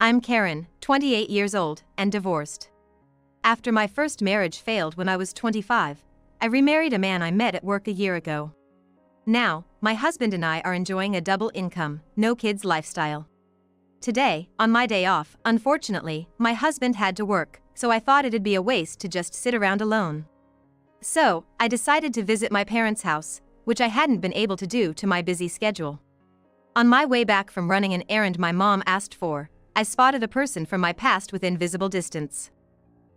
I'm Karen, 28 years old, and divorced. After my first marriage failed when I was 25, I remarried a man I met at work a year ago. Now, my husband and I are enjoying a double income, no kids lifestyle. Today, on my day off, unfortunately, my husband had to work, so I thought it'd be a waste to just sit around alone. So, I decided to visit my parents' house, which I hadn't been able to do to my busy schedule. On my way back from running an errand my mom asked for, I spotted a person from my past within visible distance.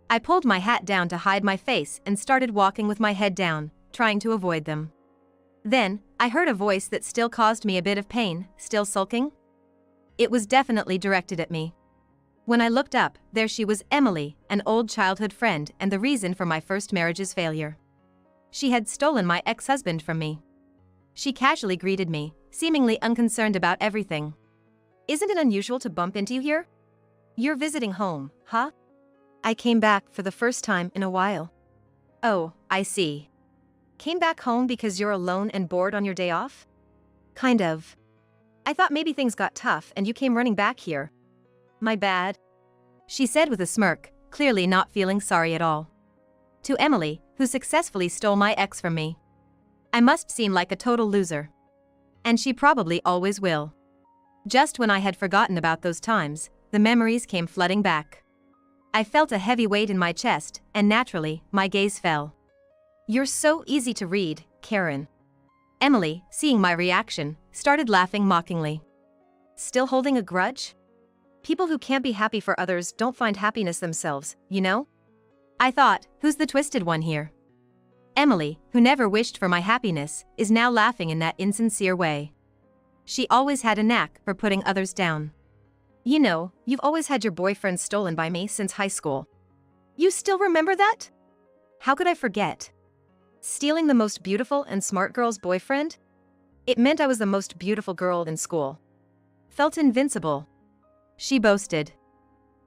I pulled my hat down to hide my face and started walking with my head down, trying to avoid them. Then, I heard a voice that still caused me a bit of pain, still sulking? It was definitely directed at me. When I looked up, there she was, Emily, an old childhood friend and the reason for my first marriage's failure. She had stolen my ex-husband from me. She casually greeted me, seemingly unconcerned about everything. "Isn't it unusual to bump into you here? You're visiting home, huh?" "I came back for the first time in a while." "Oh, I see. Came back home because you're alone and bored on your day off?" "Kind of. I thought maybe things got tough and you came running back here." "My bad," she said with a smirk, clearly not feeling sorry at all. To Emily, who successfully stole my ex from me, I must seem like a total loser. And she probably always will. Just when I had forgotten about those times, the memories came flooding back. I felt a heavy weight in my chest, and naturally, my gaze fell. "You're so easy to read, Karen." Emily, seeing my reaction, started laughing mockingly. "Still holding a grudge? People who can't be happy for others don't find happiness themselves, you know?" I thought, who's the twisted one here? Emily, who never wished for my happiness, is now laughing in that insincere way. She always had a knack for putting others down. "You know, you've always had your boyfriend stolen by me since high school. You still remember that?" "How could I forget? Stealing the most beautiful and smart girl's boyfriend? It meant I was the most beautiful girl in school. Felt invincible," she boasted.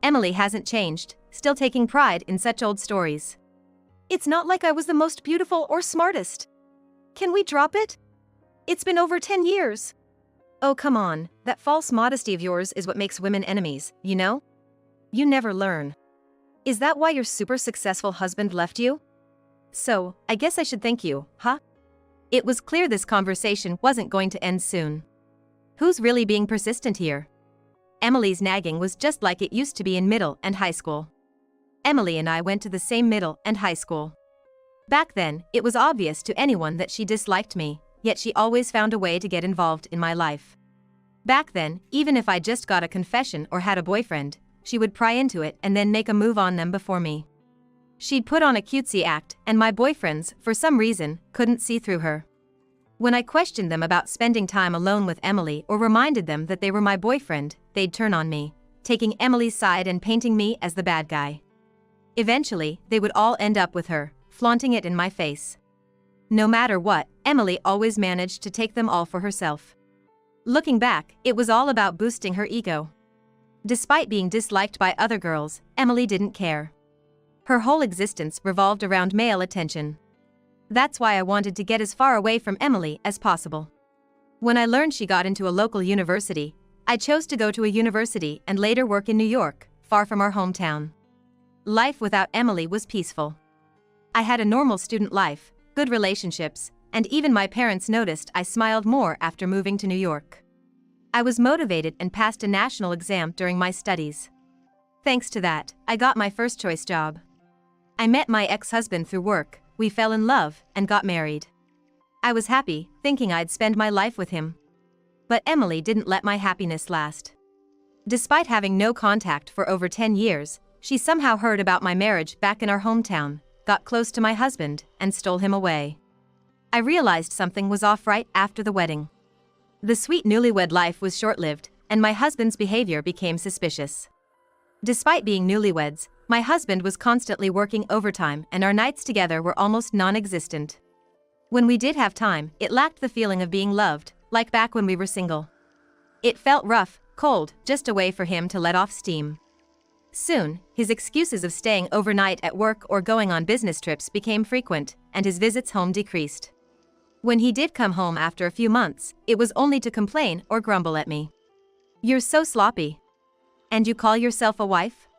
Emily hasn't changed, still taking pride in such old stories. "It's not like I was the most beautiful or smartest. Can we drop it? It's been over 10 years. "Oh come on, that false modesty of yours is what makes women enemies, you know? You never learn. Is that why your super successful husband left you? So, I guess I should thank you, huh?" It was clear this conversation wasn't going to end soon. Who's really being persistent here? Emily's nagging was just like it used to be in middle and high school. Emily and I went to the same middle and high school. Back then, it was obvious to anyone that she disliked me, yet she always found a way to get involved in my life. Back then, even if I just got a confession or had a boyfriend, she would pry into it and then make a move on them before me. She'd put on a cutesy act, and my boyfriends, for some reason, couldn't see through her. When I questioned them about spending time alone with Emily or reminded them that they were my boyfriend, they'd turn on me, taking Emily's side and painting me as the bad guy. Eventually, they would all end up with her, flaunting it in my face. No matter what, Emily always managed to take them all for herself. Looking back, it was all about boosting her ego. Despite being disliked by other girls, Emily didn't care. Her whole existence revolved around male attention. That's why I wanted to get as far away from Emily as possible. When I learned she got into a local university, I chose to go to a university and later work in New York, far from our hometown. Life without Emily was peaceful. I had a normal student life, good relationships, and even my parents noticed I smiled more after moving to New York. I was motivated and passed a national exam during my studies. Thanks to that, I got my first choice job. I met my ex-husband through work, we fell in love, and got married. I was happy, thinking I'd spend my life with him. But Emily didn't let my happiness last. Despite having no contact for over 10 years, she somehow heard about my marriage back in our hometown, got close to my husband, and stole him away. I realized something was off right after the wedding. The sweet newlywed life was short-lived, and my husband's behavior became suspicious. Despite being newlyweds, my husband was constantly working overtime and our nights together were almost non-existent. When we did have time, it lacked the feeling of being loved, like back when we were single. It felt rough, cold, just a way for him to let off steam. Soon, his excuses of staying overnight at work or going on business trips became frequent, and his visits home decreased. When he did come home after a few months, it was only to complain or grumble at me. "You're so sloppy. And you call yourself a wife?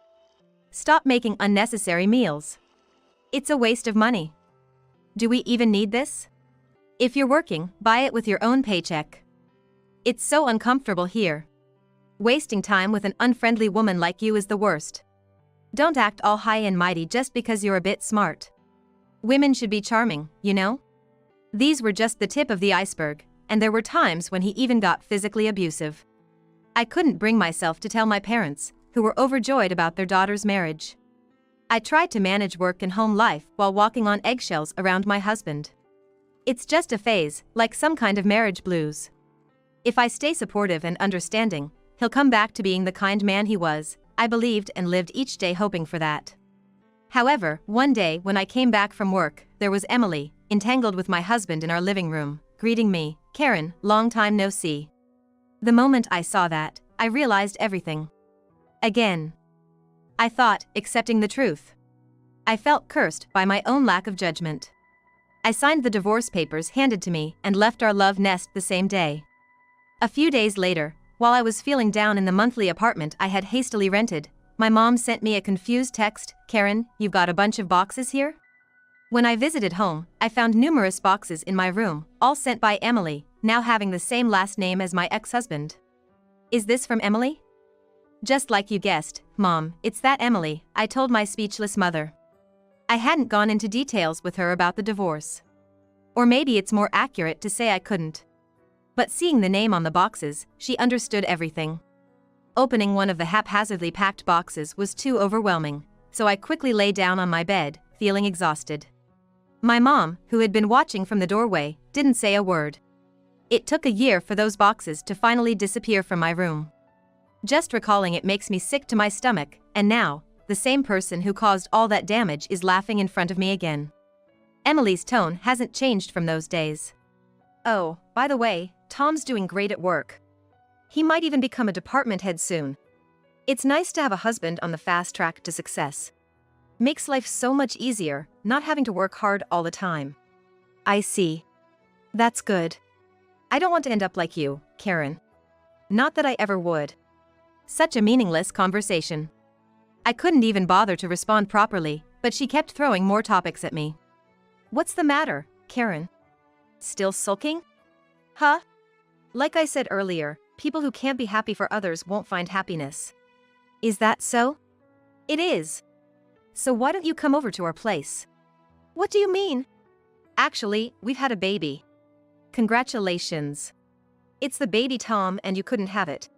Stop making unnecessary meals. It's a waste of money. Do we even need this? If you're working, buy it with your own paycheck. It's so uncomfortable here. Wasting time with an unfriendly woman like you is the worst. Don't act all high and mighty just because you're a bit smart. Women should be charming, you know? These were just the tip of the iceberg, and there were times when he even got physically abusive. I couldn't bring myself to tell my parents, who were overjoyed about their daughter's marriage. I tried to manage work and home life while walking on eggshells around my husband. It's just a phase, like some kind of marriage blues. If I stay supportive and understanding, he'll come back to being the kind man he was, I believed and lived each day hoping for that. However, one day when I came back from work, there was Emily, entangled with my husband in our living room, greeting me, "Karen, long time no see." The moment I saw that, I realized everything. Again. I thought, accepting the truth. I felt cursed by my own lack of judgment. I signed the divorce papers handed to me and left our love nest the same day. A few days later, while I was feeling down in the monthly apartment I had hastily rented, my mom sent me a confused text, "Karen, you've got a bunch of boxes here?" When I visited home, I found numerous boxes in my room, all sent by Emily, now having the same last name as my ex-husband. Is this from Emily? Just like you guessed, Mom, it's that Emily, I told my speechless mother. I hadn't gone into details with her about the divorce. Or maybe it's more accurate to say I couldn't. But seeing the name on the boxes, she understood everything. Opening one of the haphazardly packed boxes was too overwhelming, so I quickly lay down on my bed, feeling exhausted. My mom, who had been watching from the doorway, didn't say a word. It took a year for those boxes to finally disappear from my room. Just recalling it makes me sick to my stomach, and now, the same person who caused all that damage is laughing in front of me again. Emily's tone hasn't changed from those days. "Oh, by the way, Tom's doing great at work. He might even become a department head soon. It's nice to have a husband on the fast track to success. Makes life so much easier, not having to work hard all the time." "I see. That's good. I don't want to end up like you, Karen. Not that I ever would." Such a meaningless conversation. I couldn't even bother to respond properly, but she kept throwing more topics at me. "What's the matter, Karen? Still sulking? Huh? Like I said earlier, people who can't be happy for others won't find happiness." "Is that so?" "It is. So why don't you come over to our place?" "What do you mean?" "Actually, we've had a baby." "Congratulations. It's the baby Tom and you couldn't have it."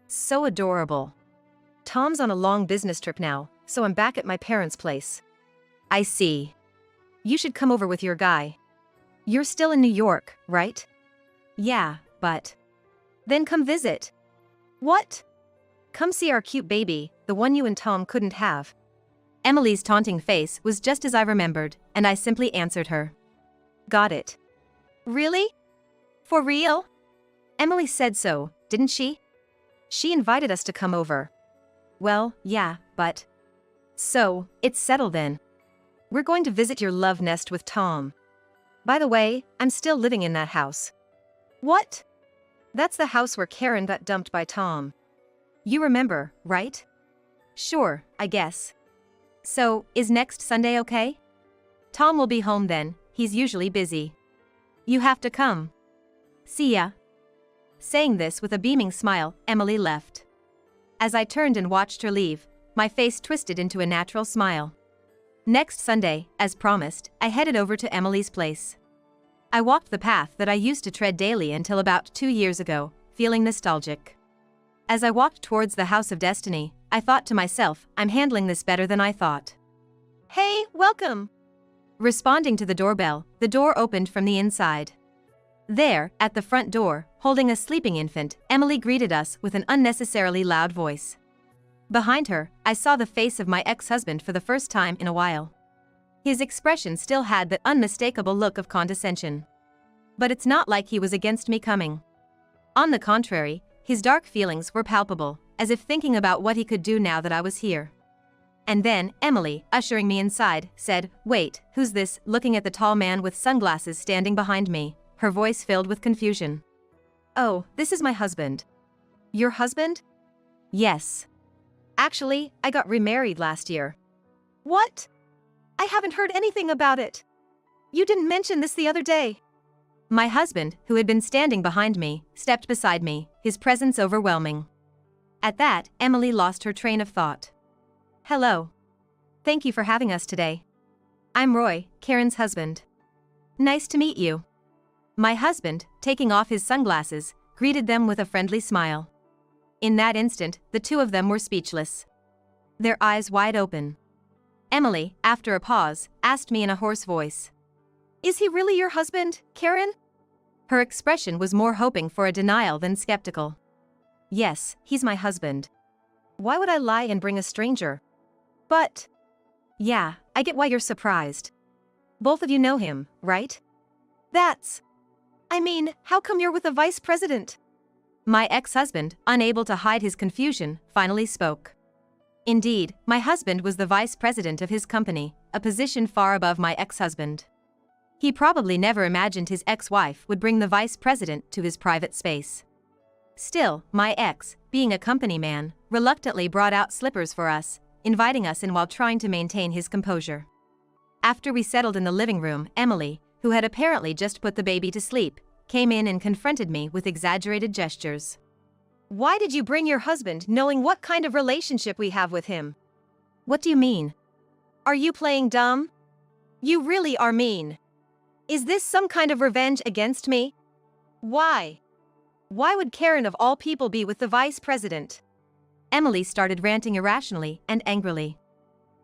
"So adorable. Tom's on a long business trip now, so I'm back at my parents' place." "I see. You should come over with your guy. You're still in New York, right?" "Yeah, but..." "Then come visit." "What?" "Come see our cute baby, the one you and Tom couldn't have." Emily's taunting face was just as I remembered, and I simply answered her. "Got it." "Really? For real?" "Emily said so, didn't she? She invited us to come over." "Well, yeah, but..." "So, it's settled then. We're going to visit your love nest with Tom. By the way, I'm still living in that house." "What?" "That's the house where Karen got dumped by Tom. You remember, right?" "Sure, I guess." "So, is next Sunday okay? Tom will be home then, he's usually busy. You have to come. See ya." Saying this with a beaming smile, Emily left. As I turned and watched her leave, my face twisted into a natural smile. Next Sunday, as promised, I headed over to Emily's place. I walked the path that I used to tread daily until about 2 years ago, feeling nostalgic. As I walked towards the House of Destiny, I thought to myself, I'm handling this better than I thought. "Hey, welcome!" Responding to the doorbell, the door opened from the inside. There, at the front door, holding a sleeping infant, Emily greeted us with an unnecessarily loud voice. Behind her, I saw the face of my ex-husband for the first time in a while. His expression still had that unmistakable look of condescension. But it's not like he was against me coming. On the contrary, his dark feelings were palpable, as if thinking about what he could do now that I was here. And then, Emily, ushering me inside, said, "Wait, who's this?" looking at the tall man with sunglasses standing behind me, her voice filled with confusion. "Oh, this is my husband." "Your husband?" "Yes. Actually, I got remarried last year. What? I haven't heard anything about it. You didn't mention this the other day. My husband, who had been standing behind me, stepped beside me, his presence overwhelming. At that, Emily lost her train of thought. Hello. Thank you for having us today. I'm Roy, Karen's husband. Nice to meet you. My husband, taking off his sunglasses, greeted them with a friendly smile. In that instant, the two of them were speechless. Their eyes wide open. Emily, after a pause, asked me in a hoarse voice. Is he really your husband, Karen? Her expression was more hoping for a denial than skeptical. Yes, he's my husband. Why would I lie and bring a stranger? But... Yeah, I get why you're surprised. Both of you know him, right? I mean, how come you're with the vice president? My ex-husband, unable to hide his confusion, finally spoke. Indeed, my husband was the vice president of his company, a position far above my ex-husband. He probably never imagined his ex-wife would bring the vice president to his private space. Still, my ex, being a company man, reluctantly brought out slippers for us, inviting us in while trying to maintain his composure. After we settled in the living room, Emily, who had apparently just put the baby to sleep, came in and confronted me with exaggerated gestures. Why did you bring your husband knowing what kind of relationship we have with him? What do you mean? Are you playing dumb? You really are mean. Is this some kind of revenge against me? Why? Why would Karen of all people be with the vice president? Emily started ranting irrationally and angrily.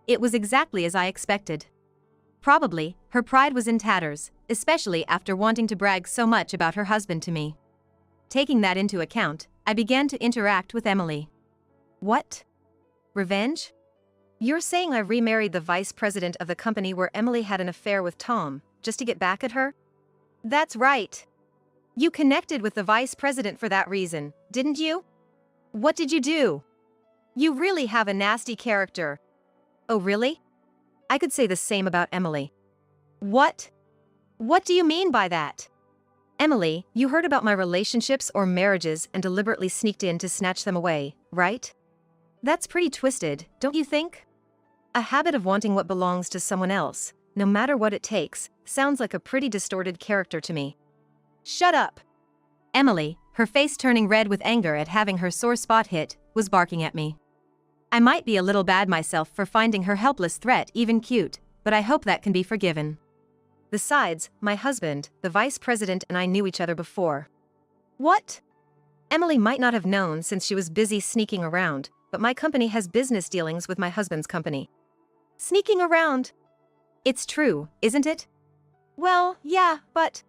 It was exactly as I expected. Probably, her pride was in tatters, especially after wanting to brag so much about her husband to me. Taking that into account, I began to interact with Emily. What? Revenge? You're saying I remarried the vice president of the company where Emily had an affair with Tom, just to get back at her? That's right. You connected with the vice president for that reason, didn't you? What did you do? You really have a nasty character. Oh really? I could say the same about Emily. What? What do you mean by that? Emily, you heard about my relationships or marriages and deliberately sneaked in to snatch them away, right? That's pretty twisted, don't you think? A habit of wanting what belongs to someone else, no matter what it takes, sounds like a pretty distorted character to me. Shut up! Emily, her face turning red with anger at having her sore spot hit, was barking at me. I might be a little bad myself for finding her helpless threat even cute, but I hope that can be forgiven. Besides, my husband, the vice president, and I knew each other before. What? Emily might not have known since she was busy sneaking around, but my company has business dealings with my husband's company. Sneaking around? It's true, isn't it? Well, yeah, but...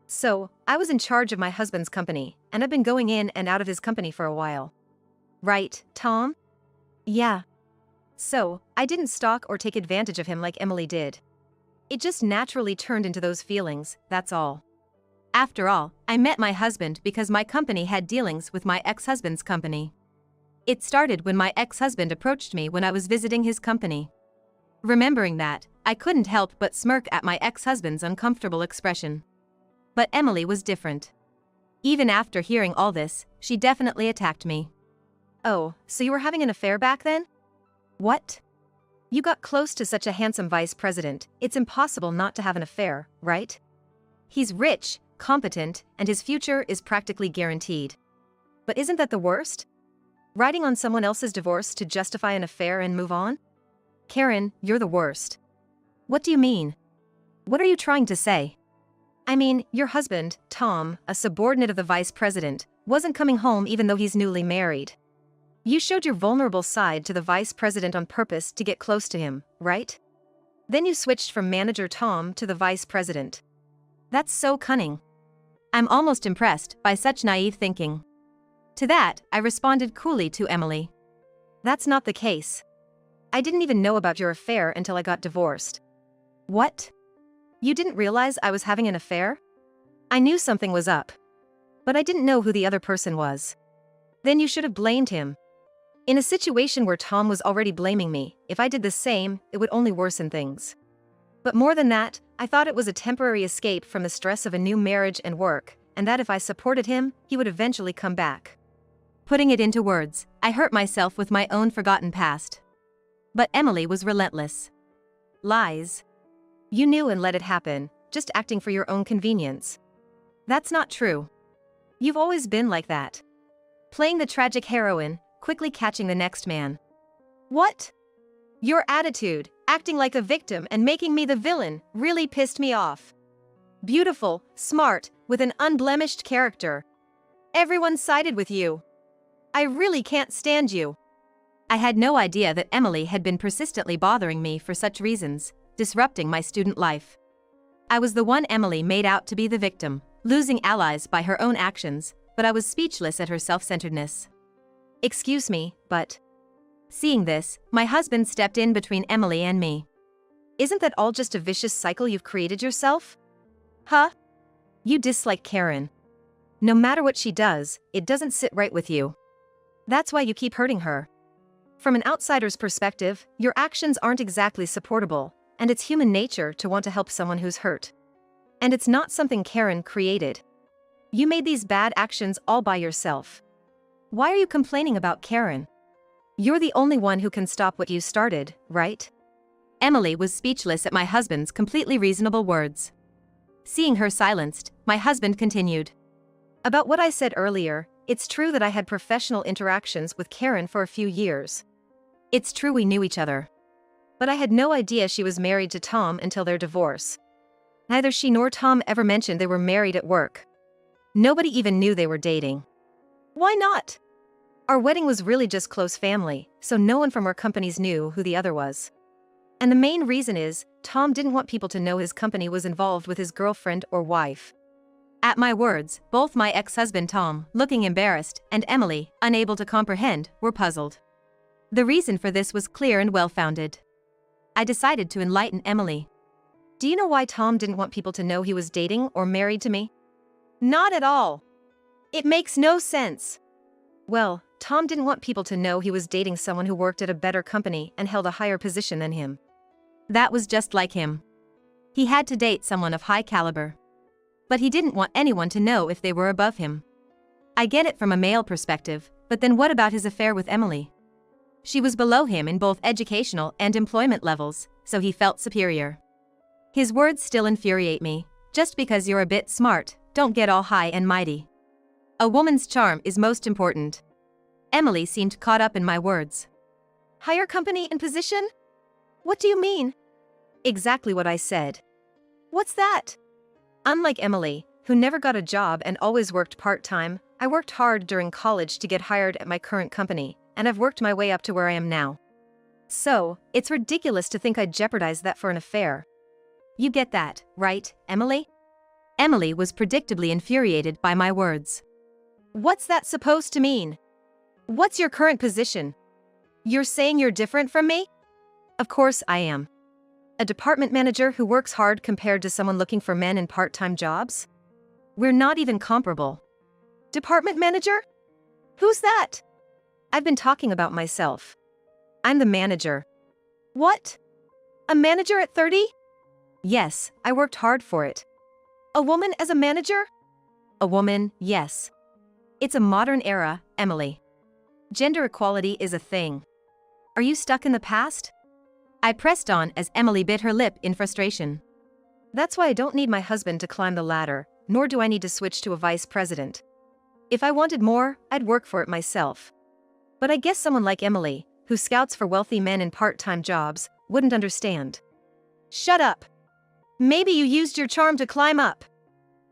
So, I was in charge of my husband's company, and I've been going in and out of his company for a while. Right, Tom? Yeah. So, I didn't stalk or take advantage of him like Emily did. It just naturally turned into those feelings, that's all. After all, I met my husband because my company had dealings with my ex-husband's company. It started when my ex-husband approached me when I was visiting his company. Remembering that, I couldn't help but smirk at my ex-husband's uncomfortable expression. But Emily was different. Even after hearing all this, she definitely attacked me. Oh, so you were having an affair back then? What? You got close to such a handsome vice president, it's impossible not to have an affair, right? He's rich, competent, and his future is practically guaranteed. But isn't that the worst? Riding on someone else's divorce to justify an affair and move on? Karen, you're the worst. What do you mean? What are you trying to say? I mean, your husband, Tom, a subordinate of the vice president, wasn't coming home even though he's newly married. You showed your vulnerable side to the vice president on purpose to get close to him, right? Then you switched from manager Tom to the vice president. That's so cunning. I'm almost impressed by such naive thinking. To that, I responded coolly to Emily. That's not the case. I didn't even know about your affair until I got divorced. What? You didn't realize I was having an affair? I knew something was up. But I didn't know who the other person was. Then you should have blamed him. In a situation where Tom was already blaming me, if I did the same, it would only worsen things. But more than that, I thought it was a temporary escape from the stress of a new marriage and work, and that if I supported him, he would eventually come back. Putting it into words, I hurt myself with my own forgotten past. But Emily was relentless. Lies. You knew and let it happen, just acting for your own convenience. That's not true. You've always been like that. Playing the tragic heroine, quickly catching the next man. What? Your attitude, acting like a victim and making me the villain, really pissed me off. Beautiful, smart, with an unblemished character. Everyone sided with you. I really can't stand you. I had no idea that Emily had been persistently bothering me for such reasons, disrupting my student life. I was the one Emily made out to be the victim, losing allies by her own actions, but I was speechless at her self-centeredness. Excuse me, but... Seeing this, my husband stepped in between Emily and me. Isn't that all just a vicious cycle you've created yourself? Huh? You dislike Karen. No matter what she does, it doesn't sit right with you. That's why you keep hurting her. From an outsider's perspective, your actions aren't exactly supportable, and it's human nature to want to help someone who's hurt. And it's not something Karen created. You made these bad actions all by yourself. Why are you complaining about Karen? You're the only one who can stop what you started, right? Emily was speechless at my husband's completely reasonable words. Seeing her silenced, my husband continued. About what I said earlier, it's true that I had professional interactions with Karen for a few years. It's true we knew each other. But I had no idea she was married to Tom until their divorce. Neither she nor Tom ever mentioned they were married at work. Nobody even knew they were dating. Why not? Our wedding was really just close family, so no one from our companies knew who the other was. And the main reason is, Tom didn't want people to know his company was involved with his girlfriend or wife. At my words, both my ex-husband Tom, looking embarrassed, and Emily, unable to comprehend, were puzzled. The reason for this was clear and well-founded. I decided to enlighten Emily. Do you know why Tom didn't want people to know he was dating or married to me? Not at all. It makes no sense. Well, Tom didn't want people to know he was dating someone who worked at a better company and held a higher position than him. That was just like him. He had to date someone of high caliber. But he didn't want anyone to know if they were above him. I get it from a male perspective, but then what about his affair with Emily? She was below him in both educational and employment levels, so he felt superior. His words still infuriate me. Just because you're a bit smart, don't get all high and mighty. A woman's charm is most important. Emily seemed caught up in my words. Higher company and position? What do you mean? Exactly what I said. What's that? Unlike Emily, who never got a job and always worked part-time, I worked hard during college to get hired at my current company, and I've worked my way up to where I am now. So, it's ridiculous to think I'd jeopardize that for an affair. You get that, right, Emily? Emily was predictably infuriated by my words. What's that supposed to mean? What's your current position? You're saying you're different from me? Of course I am. A department manager who works hard compared to someone looking for men in part-time jobs? We're not even comparable. Department manager? Who's that? I've been talking about myself. I'm the manager. What? A manager at 30? Yes, I worked hard for it. A woman as a manager? A woman, yes. It's a modern era, Emily. Gender equality is a thing. Are you stuck in the past? I pressed on as Emily bit her lip in frustration. That's why I don't need my husband to climb the ladder, nor do I need to switch to a vice president. If I wanted more, I'd work for it myself. But I guess someone like Emily, who scouts for wealthy men in part-time jobs, wouldn't understand. Shut up. Maybe you used your charm to climb up.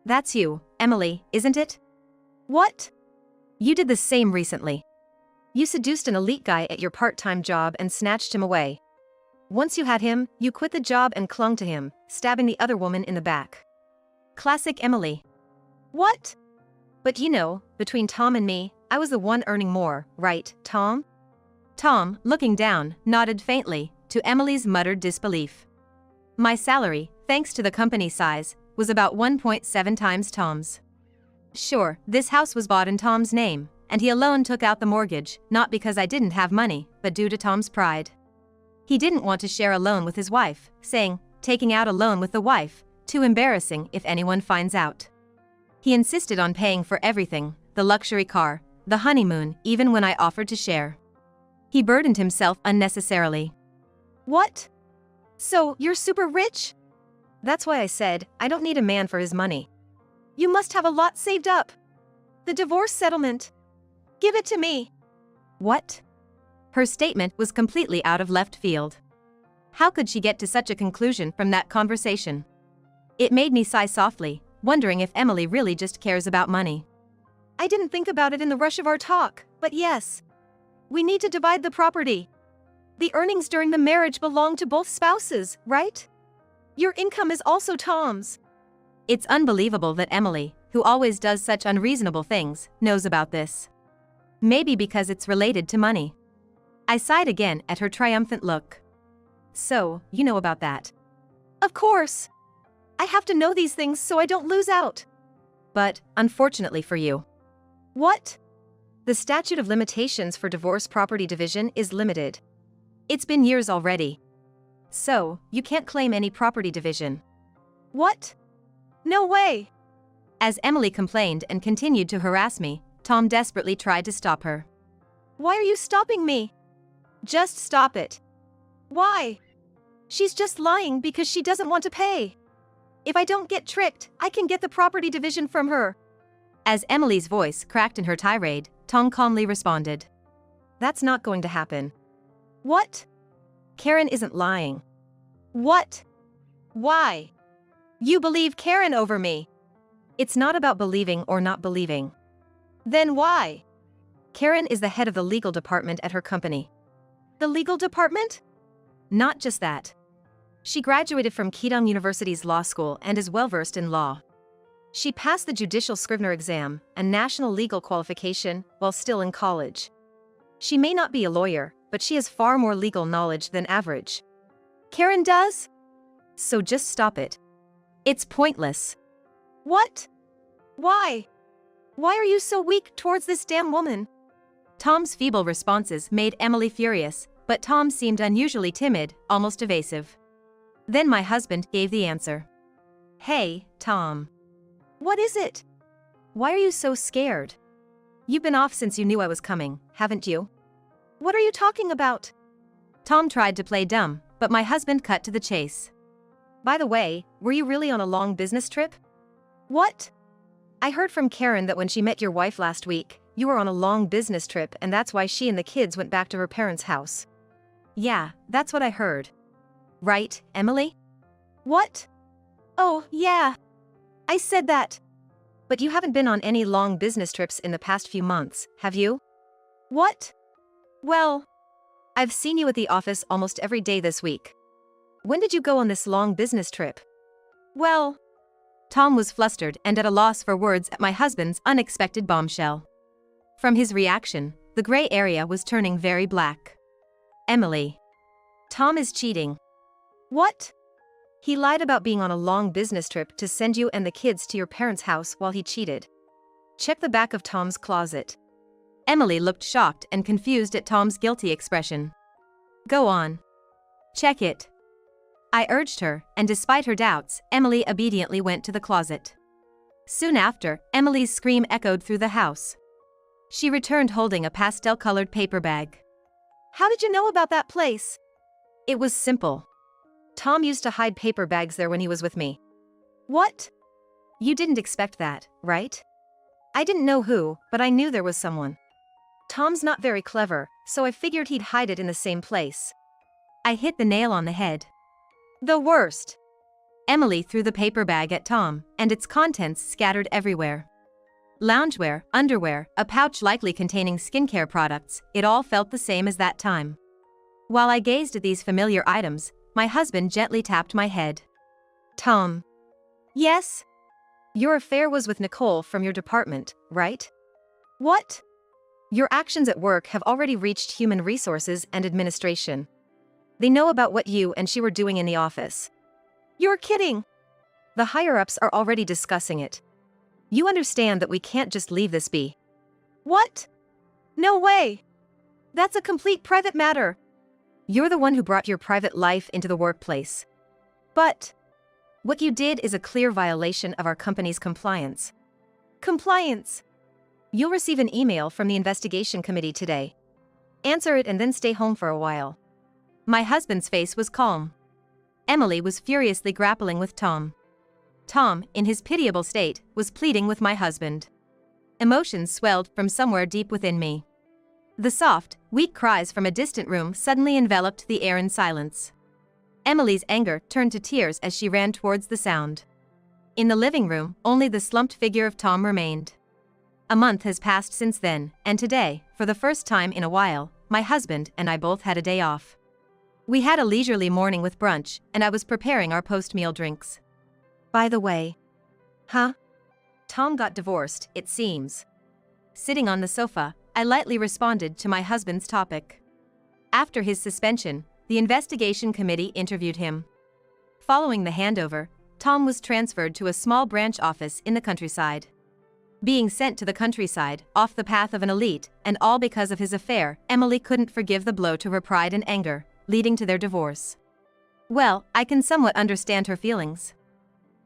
That's you, Emily, isn't it? What? You did the same recently. You seduced an elite guy at your part-time job and snatched him away. Once you had him, you quit the job and clung to him, stabbing the other woman in the back. Classic Emily. What? But you know, between Tom and me, I was the one earning more, right, Tom? Tom, looking down, nodded faintly, to Emily's muttered disbelief. My salary, thanks to the company size, was about 1.7 times Tom's. Sure, this house was bought in Tom's name, and he alone took out the mortgage, not because I didn't have money, but due to Tom's pride. He didn't want to share a loan with his wife, saying, taking out a loan with the wife, too embarrassing if anyone finds out. He insisted on paying for everything, the luxury car, the honeymoon, even when I offered to share. He burdened himself unnecessarily. What? So, you're super rich? That's why I said, I don't need a man for his money. You must have a lot saved up. The divorce settlement. Give it to me. What? Her statement was completely out of left field. How could she get to such a conclusion from that conversation? It made me sigh softly, wondering if Emily really just cares about money. I didn't think about it in the rush of our talk, but yes. We need to divide the property. The earnings during the marriage belong to both spouses, right? Your income is also Tom's. It's unbelievable that Emily, who always does such unreasonable things, knows about this. Maybe because it's related to money. I sighed again at her triumphant look. So, you know about that? Of course. I have to know these things so I don't lose out. But, unfortunately for you. What? The statute of limitations for divorce property division is limited. It's been years already. So, you can't claim any property division. What? No way. As Emily complained and continued to harass me, Tom desperately tried to stop her. Why are you stopping me? Just stop it. Why? She's just lying because she doesn't want to pay. If I don't get tricked, I can get the property division from her. As Emily's voice cracked in her tirade, Tom calmly responded. That's not going to happen. What? Karen isn't lying. What? Why? You believe Karen over me. It's not about believing or not believing. Then why? Karen is the head of the legal department at her company. The legal department? Not just that. She graduated from Keydong University's law school and is well-versed in law. She passed the Judicial Scrivener exam, a national legal qualification, while still in college. She may not be a lawyer, but she has far more legal knowledge than average. Karen does? So just stop it. It's pointless. What? Why? Why are you so weak towards this damn woman? Tom's feeble responses made Emily furious, but Tom seemed unusually timid, almost evasive. Then my husband gave the answer. Hey, Tom. What is it? Why are you so scared? You've been off since you knew I was coming, haven't you? What are you talking about? Tom tried to play dumb, but my husband cut to the chase. By the way, were you really on a long business trip? What? I heard from Karen that when she met your wife last week, you were on a long business trip and that's why she and the kids went back to her parents' house. Yeah, that's what I heard. Right, Emily? What? Oh, yeah. I said that. But you haven't been on any long business trips in the past few months, have you? What? Well, I've seen you at the office almost every day this week. When did you go on this long business trip? Well, Tom was flustered and at a loss for words at my husband's unexpected bombshell. From his reaction, the gray area was turning very black. Emily. Tom is cheating. What? He lied about being on a long business trip to send you and the kids to your parents' house while he cheated. Check the back of Tom's closet. Emily looked shocked and confused at Tom's guilty expression. Go on. Check it. I urged her, and despite her doubts, Emily obediently went to the closet. Soon after, Emily's scream echoed through the house. She returned holding a pastel-colored paper bag. How did you know about that place? It was simple. Tom used to hide paper bags there when he was with me. What? You didn't expect that, right? I didn't know who, but I knew there was someone. Tom's not very clever, so I figured he'd hide it in the same place. I hit the nail on the head. The worst. Emily threw the paper bag at Tom, and its contents scattered everywhere. Loungewear, underwear, a pouch likely containing skincare products, it all felt the same as that time. While I gazed at these familiar items, my husband gently tapped my head. Tom. Yes? Your affair was with Nicole from your department, right? What? Your actions at work have already reached Human Resources and Administration. They know about what you and she were doing in the office. You're kidding. The higher-ups are already discussing it. You understand that we can't just leave this be. What? No way. That's a complete private matter. You're the one who brought your private life into the workplace. But what you did is a clear violation of our company's compliance. Compliance? You'll receive an email from the investigation committee today. Answer it and then stay home for a while. My husband's face was calm. Emily was furiously grappling with Tom. Tom, in his pitiable state, was pleading with my husband. Emotions swelled from somewhere deep within me. The soft, weak cries from a distant room suddenly enveloped the air in silence. Emily's anger turned to tears as she ran towards the sound. In the living room, only the slumped figure of Tom remained. A month has passed since then, and today, for the first time in a while, my husband and I both had a day off. We had a leisurely morning with brunch, and I was preparing our post-meal drinks. By the way. Huh? Tom got divorced, it seems. Sitting on the sofa, I lightly responded to my husband's topic. After his suspension, the investigation committee interviewed him. Following the handover, Tom was transferred to a small branch office in the countryside. Being sent to the countryside, off the path of an elite, and all because of his affair, Emily couldn't forgive the blow to her pride and anger, leading to their divorce. Well, I can somewhat understand her feelings.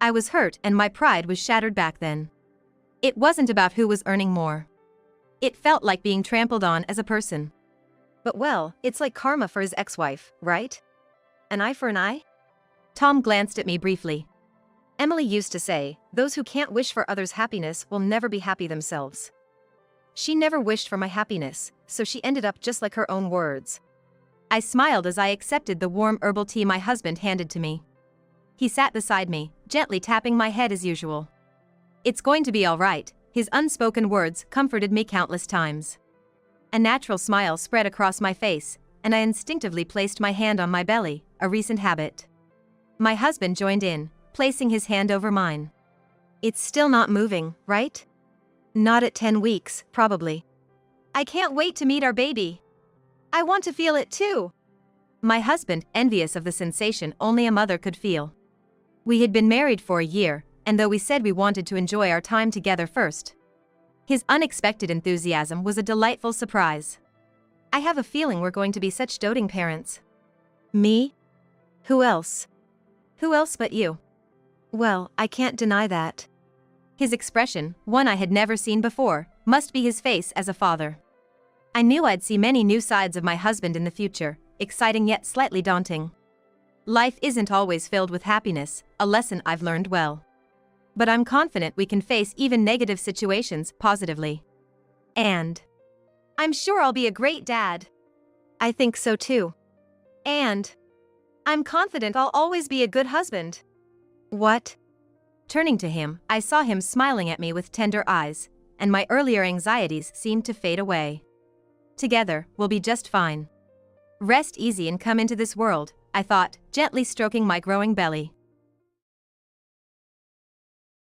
I was hurt and my pride was shattered back then. It wasn't about who was earning more. It felt like being trampled on as a person. But well, it's like karma for his ex-wife, right? An eye for an eye? Tom glanced at me briefly. Emily used to say, those who can't wish for others' happiness will never be happy themselves. She never wished for my happiness, so she ended up just like her own words. I smiled as I accepted the warm herbal tea my husband handed to me. He sat beside me, gently tapping my head as usual. It's going to be all right, his unspoken words comforted me countless times. A natural smile spread across my face, and I instinctively placed my hand on my belly, a recent habit. My husband joined in, placing his hand over mine. It's still not moving, right? Not at 10 weeks, probably. I can't wait to meet our baby. I want to feel it too. My husband, envious of the sensation only a mother could feel. We had been married for a year, and though we said we wanted to enjoy our time together first, his unexpected enthusiasm was a delightful surprise. I have a feeling we're going to be such doting parents. Me? Who else? Who else but you? Well, I can't deny that. His expression, one I had never seen before, must be his face as a father. I knew I'd see many new sides of my husband in the future, exciting yet slightly daunting. Life isn't always filled with happiness, a lesson I've learned well. But I'm confident we can face even negative situations positively. And I'm sure I'll be a great dad. I think so too. And I'm confident I'll always be a good husband. What? Turning to him, I saw him smiling at me with tender eyes, and my earlier anxieties seemed to fade away. Together, we'll be just fine. Rest easy and come into this world, I thought, gently stroking my growing belly.